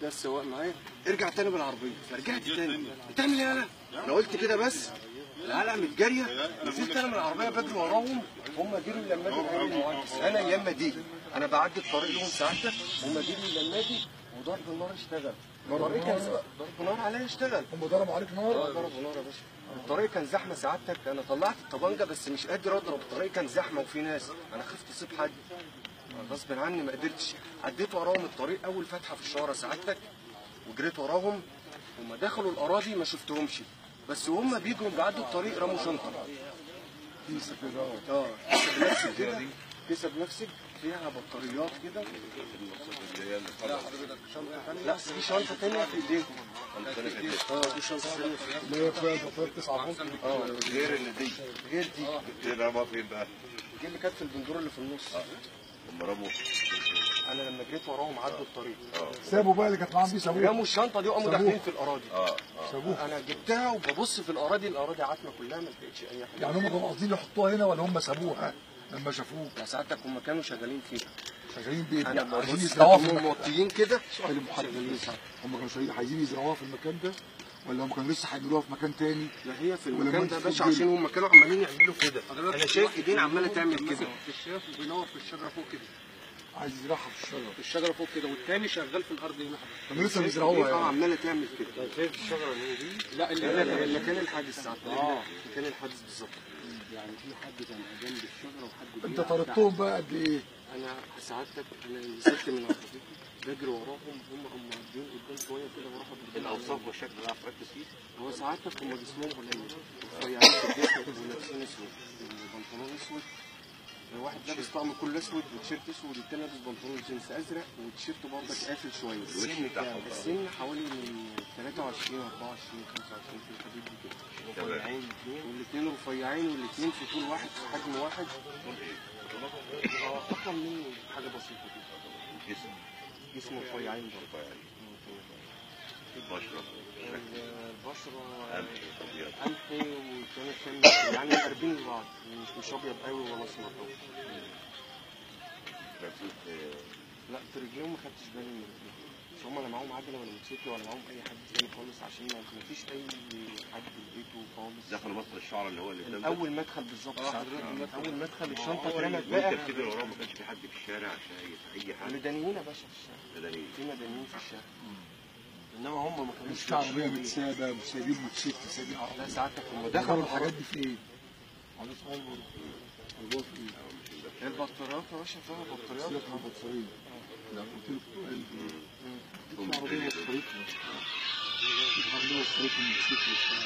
ده السواق معايا، ارجع تاني بالعربيه. فرجعت تاني، بتعمل ايه انا قلت كده بس العلقه متجاريه. نزلت انا من العربيه بجري وراهم، هم جروا لما اجي قالوا المهندس انا لما دي انا بعدي الطريق لهم ساعتها، هم جروا لما اجي وضرب النار اشتغل. الطريق كان ضرب نار عليا اشتغل. هم ضربوا عليك نار؟ ضربوا نار يا باشا. الطريق كان زحمه سعادتك، انا طلعت الطبنجه بس مش قادر اضرب، الطريق كان زحمه وفي ناس، انا خفت اصيب حد غصب عني ما قدرتش. عديت وراهم الطريق اول فتحه في الشارع سعادتك وجريت وراهم. هم دخلوا الاراضي ما شفتهمش، بس وهم بيجروا بعد الطريق رموا شنطه. كيسه كده كيسه بلاستيك كده، كيسه بلاستيك فيها بطاريات كده. لا دي شنطه ثانيه في ايديهم. دي شنطه ثانيه اللي هي فيها بطاريه 9 فولت. غير اللي دي، غير دي. دي رمى فين بقى؟ دي اللي كانت في البندور اللي في النص. هم رموا. انا لما جريت وراهم عدوا الطريق. سابوا بقى اللي كانت معاهم دي، سابوها. رموا الشنطه دي وقاموا داخلين في الاراضي. سابوها. انا جبتها وببص في الاراضي، الاراضي عتمه كلها ما لقيتش اي حاجه. يعني هم كانوا قاصدين يحطوها هنا ولا هم سابوها لما شافوك؟ يا سعادتك هم كانوا شغالين فيها. شغالين بايه؟ انا عايزين ببص يزرعوها في هم المكان. موطيين كده. سؤال المحدد، هم كانوا عايزين يزرعوها في المكان ده ولا هم كانوا لسه هيعملوها في مكان تاني؟ لا هي في المكان ده يا باشا، عشان هم كانوا عمالين يعملوا كده. انا شايف ايدين عماله تعمل كده. الشاف بينور في الشجره فوق كده، عايز يزرعها في الشجره. في الشجره فوق كده، والتاني شغال في الارض هنا. كانوا لسه بيزرعوها يعني. عماله تعمل كده. شايف الشجره اللي هي دي؟ لا اللي كان الحادث ساعتها. اللي كان الحادث بالظبط. يعني في حد كان جنب الشجره وحد انت طردتهم بقى قد ايه؟ انا سعادتك انا نزلت من عربيتي بجري وراهم، هم معديين قدام شويه كده وراحوا. الاوصاف والشكل اللي عارف ركز فيه؟ هو سعادتك هم جسمهم قليل، رفيعين في الجسم ولابسين اسود، بنطلون اسود. واحد لابس طقم كله اسود وتيشيرت اسود، والتاني لابس بنطلون جينز ازرق وتيشيرت برضك قافل شويه. السن حوالي من 23 24 25 في الحدود دي كده. رفيعين الاثنين، والاثنين رفيعين، والاثنين في طول واحد في حجم واحد. اقل مني حاجه بسيطه كده. جسمه رفيعين برضه. البشرة البشرة قمحي والتاني سن، يعني قريبين لبعض، مش ابيض قوي ولا اسمر قوي. لا في رجليهم ما خدتش بالي من رجليهم، بس هم لا معاهم عجله ولا موتوسيكل ولا معاهم اي حد تاني خالص، عشان ما فيش اي حد في بيته خالص. دخلوا مدخل الشعر اللي هو اللي قدام اول مدخل بالظبط. اول مدخل الشنطه اترمت بقى. وانت بتجري وراهم ما كانش في حد في الشارع عشان اي حاجه؟ مدنيين يا باشا في الشارع. مدنيين. في مدنيين في الشارع. انما هم ما كانوش مش عربيه متسابه، مش سايبين موتوسيكل، سايبين عربيه. لا ساعتك هم دخلوا الحاجات دي في ايه؟ على سؤال برضه. البوت في ايه؟ البطاريات يا باشا فيها بطاريات. سيبك من البطاريه. لا قلت لك في عربيه وصلتني. في عربيه وصلتني الموتوسيكل.